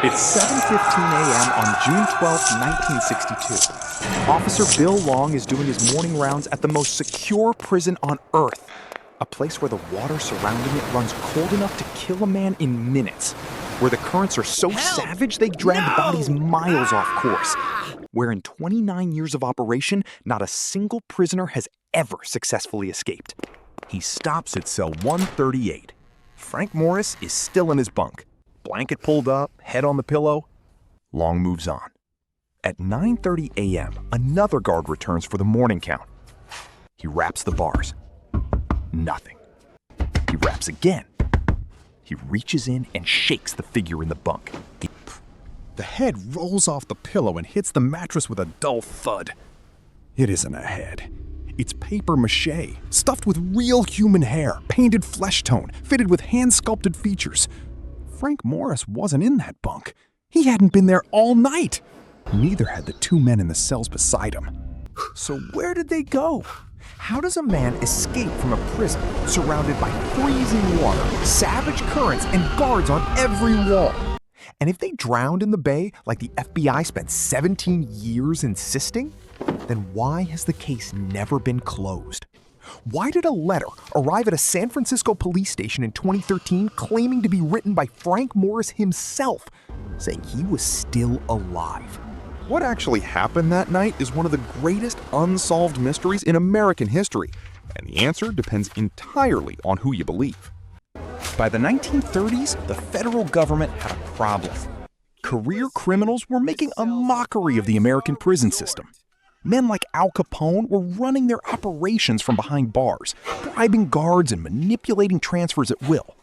It's 7:15 a.m. on June 12, 1962. Officer Bill Long is doing his morning rounds at the most secure prison on Earth, a place where the water surrounding it runs cold enough to kill a man in minutes, where the currents are so savage they drag bodies miles off course, where in 29 years of operation, not a single prisoner has ever successfully escaped. He stops at cell 138. Frank Morris is still in his bunk. Blanket pulled up, head on the pillow. Long moves on. At 9:30 a.m., another guard returns for the morning count. He raps the bars. Nothing. He raps again. He reaches in and shakes the figure in the bunk. The head rolls off the pillow and hits the mattress with a dull thud. It isn't a head. It's paper mache, stuffed with real human hair, painted flesh tone, fitted with hand-sculpted features. Frank Morris wasn't in that bunk. He hadn't been there all night. Neither had the two men in the cells beside him. So where did they go? How does a man escape from a prison surrounded by freezing water, savage currents, and guards on every wall? And if they drowned in the bay like the FBI spent 17 years insisting, then why has the case never been closed? Why did a letter arrive at a San Francisco police station in 2013 claiming to be written by Frank Morris himself, saying he was still alive? What actually happened that night is one of the greatest unsolved mysteries in American history, and the answer depends entirely on who you believe. By the 1930s, the federal government had a problem. Career criminals were making a mockery of the American prison system. Men like Al Capone were running their operations from behind bars, bribing guards and manipulating transfers at will.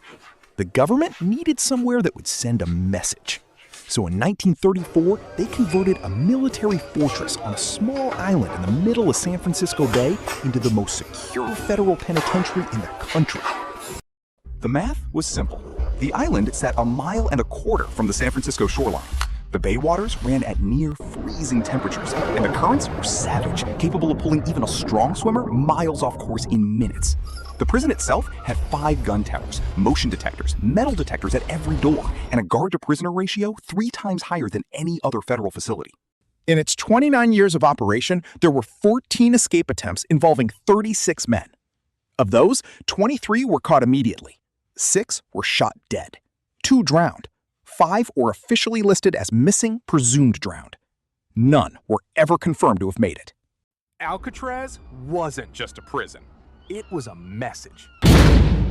The government needed somewhere that would send a message. So in 1934, they converted a military fortress on a small island in the middle of San Francisco Bay into the most secure federal penitentiary in the country. The math was simple. The island sat 1.25 miles from the San Francisco shoreline. The bay waters ran at near freezing temperatures, and the currents were savage, capable of pulling even a strong swimmer miles off course in minutes. The prison itself had 5 gun towers, motion detectors, metal detectors at every door, and a guard-to-prisoner ratio 3 times higher than any other federal facility. In its 29 years of operation, there were 14 escape attempts involving 36 men. Of those, 23 were caught immediately. 6 were shot dead. 2 drowned. 5 were officially listed as missing, presumed drowned. None were ever confirmed to have made it. Alcatraz wasn't just a prison. It was a message.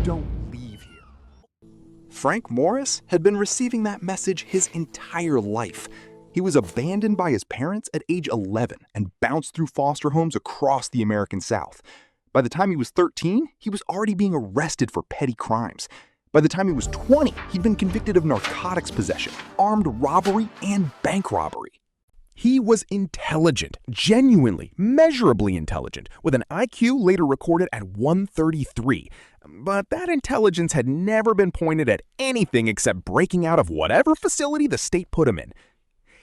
Don't leave here. Frank Morris had been receiving that message his entire life. He was abandoned by his parents at age 11 and bounced through foster homes across the American South. By the time he was 13, he was already being arrested for petty crimes. By the time he was 20, he'd been convicted of narcotics possession, armed robbery, and bank robbery. He was intelligent, genuinely, measurably intelligent, with an IQ later recorded at 133. But that intelligence had never been pointed at anything except breaking out of whatever facility the state put him in.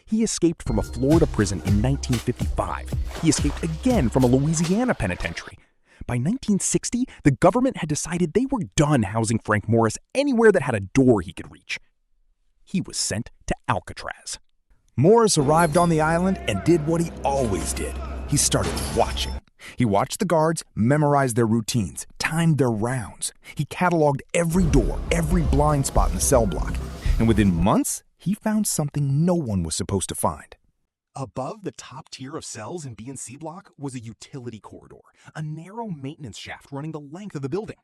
He escaped from a Florida prison in 1955. He escaped again from a Louisiana penitentiary. By 1960, the government had decided they were done housing Frank Morris anywhere that had a door he could reach. He was sent to Alcatraz. Morris arrived on the island and did what he always did. He started watching. He watched the guards, memorized their routines, timed their rounds. He cataloged every door, every blind spot in the cell block. And within months, he found something no one was supposed to find. Above the top tier of cells in B and C block was a utility corridor, a narrow maintenance shaft running the length of the building.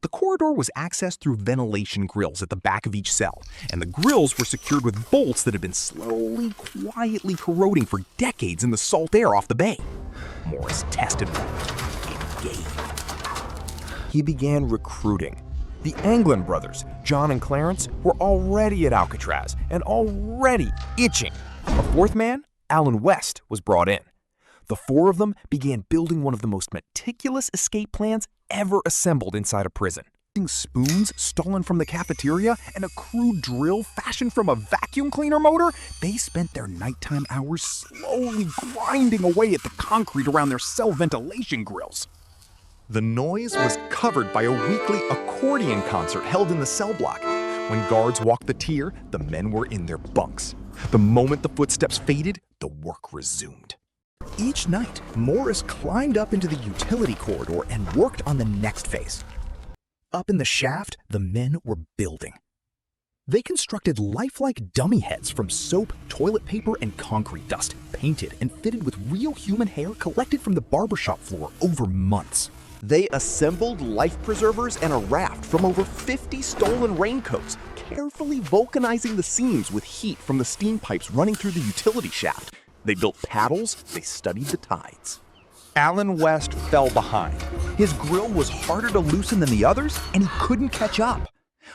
The corridor was accessed through ventilation grills at the back of each cell, and the grills were secured with bolts that had been slowly, quietly corroding for decades in the salt air off the bay. Morris tested one. It gave. He began recruiting. The Anglin brothers, John and Clarence, were already at Alcatraz and already itching. A fourth man, Alan West, was brought in. The 4 of them began building one of the most meticulous escape plans ever assembled inside a prison. Spoons stolen from the cafeteria and a crude drill fashioned from a vacuum cleaner motor, they spent their nighttime hours slowly grinding away at the concrete around their cell ventilation grills. The noise was covered by a weekly accordion concert held in the cell block, When guards walked the tier, the men were in their bunks. The moment the footsteps faded, the work resumed. Each night, Morris climbed up into the utility corridor and worked on the next phase. Up in the shaft, the men were building. They constructed lifelike dummy heads from soap, toilet paper, and concrete dust, painted and fitted with real human hair collected from the barbershop floor over months. They assembled life preservers and a raft from over 50 stolen raincoats, carefully vulcanizing the seams with heat from the steam pipes running through the utility shaft. They built paddles, they studied the tides. Alan West fell behind. His grill was harder to loosen than the others, and he couldn't catch up.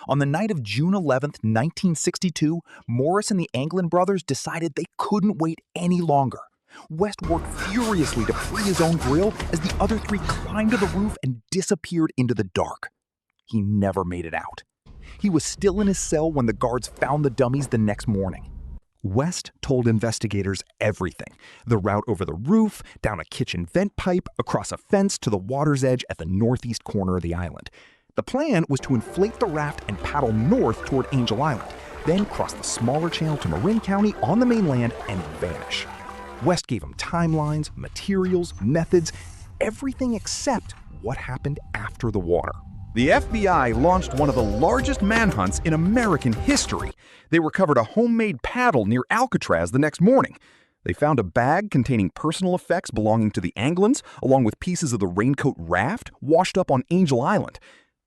On the night of June 11, 1962, Morris and the Anglin brothers decided they couldn't wait any longer. West worked furiously to free his own grill as the other three climbed to the roof and disappeared into the dark. He never made it out. He was still in his cell when the guards found the dummies the next morning. West told investigators everything. The route over the roof, down a kitchen vent pipe, across a fence to the water's edge at the northeast corner of the island. The plan was to inflate the raft and paddle north toward Angel Island, then cross the smaller channel to Marin County on the mainland and vanish. West gave him timelines, materials, methods, everything except what happened after the water. The FBI launched one of the largest manhunts in American history. They recovered a homemade paddle near Alcatraz the next morning. They found a bag containing personal effects belonging to the Anglins, along with pieces of the raincoat raft washed up on Angel Island.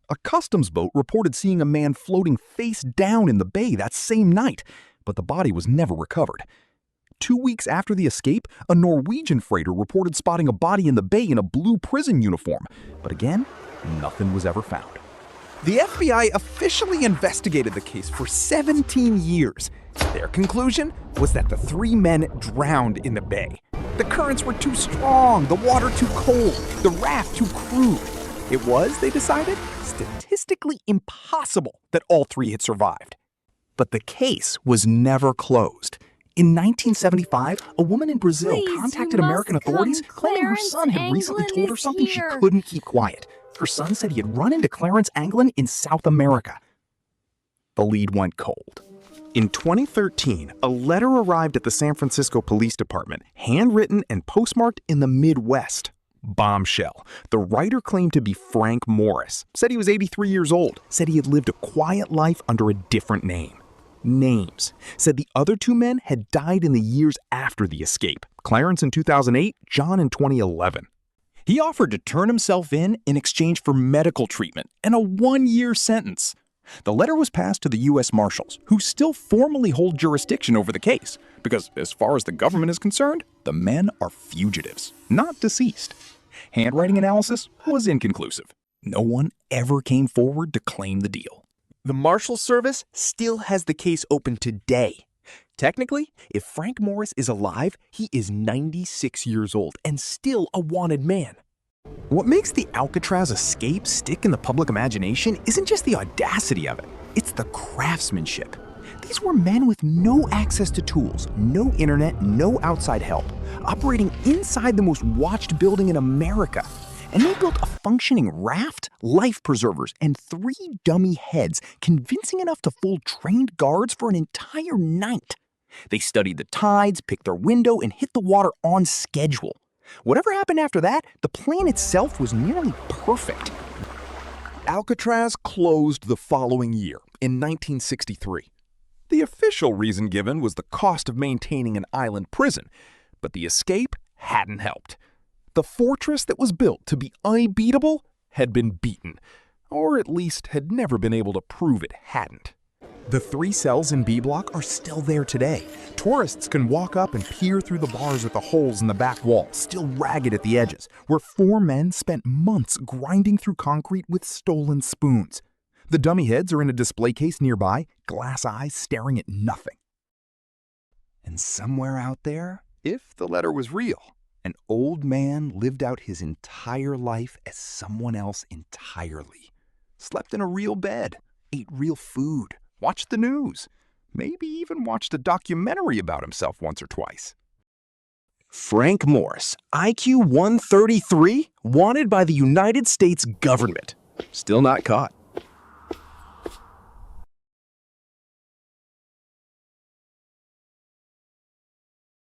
A customs boat reported seeing a man floating face down in the bay that same night, but the body was never recovered. 2 weeks after the escape, a Norwegian freighter reported spotting a body in the bay in a blue prison uniform, but again, nothing was ever found. The FBI officially investigated the case for 17 years. Their conclusion was that the three men drowned in the bay. The currents were too strong, the water too cold, the raft too crude. It was, they decided, statistically impossible that all three had survived. But the case was never closed. In 1975, a woman in Brazil Please, contacted you American must authorities come. claiming her Clarence son had recently Anglin told her is something she here. couldn't keep quiet. Her son said he had run into Clarence Anglin in South America. The lead went cold. In 2013, a letter arrived at the San Francisco Police Department, handwritten and postmarked in the Midwest. Bombshell. The writer claimed to be Frank Morris, said he was 83 years old, said he had lived a quiet life under a different name. Names. Said the other two men had died in the years after the escape. Clarence in 2008, John in 2011. He offered to turn himself in exchange for medical treatment and a 1-year sentence. The letter was passed to the U.S. Marshals, who still formally hold jurisdiction over the case, because as far as the government is concerned, the men are fugitives, not deceased. Handwriting analysis was inconclusive. No one ever came forward to claim the deal. The Marshal Service still has the case open today. Technically, if Frank Morris is alive, he is 96 years old and still a wanted man. What makes the Alcatraz escape stick in the public imagination isn't just the audacity of it, it's the craftsmanship. These were men with no access to tools, no internet, no outside help, operating inside the most watched building in America. And they built a functioning raft, life preservers, and 3 dummy heads, convincing enough to fool trained guards for an entire night. They studied the tides, picked their window, and hit the water on schedule. Whatever happened after that, the plan itself was nearly perfect. Alcatraz closed the following year, in 1963. The official reason given was the cost of maintaining an island prison, but the escape hadn't helped. The fortress that was built to be unbeatable had been beaten, or at least had never been able to prove it hadn't. The 3 cells in B Block are still there today. Tourists can walk up and peer through the bars at the holes in the back wall, still ragged at the edges, where 4 men spent months grinding through concrete with stolen spoons. The dummy heads are in a display case nearby, glass eyes staring at nothing. And somewhere out there, if the letter was real, an old man lived out his entire life as someone else entirely. Slept in a real bed, ate real food, watched the news, maybe even watched a documentary about himself once or twice. Frank Morris, IQ 133, wanted by the United States government. Still not caught.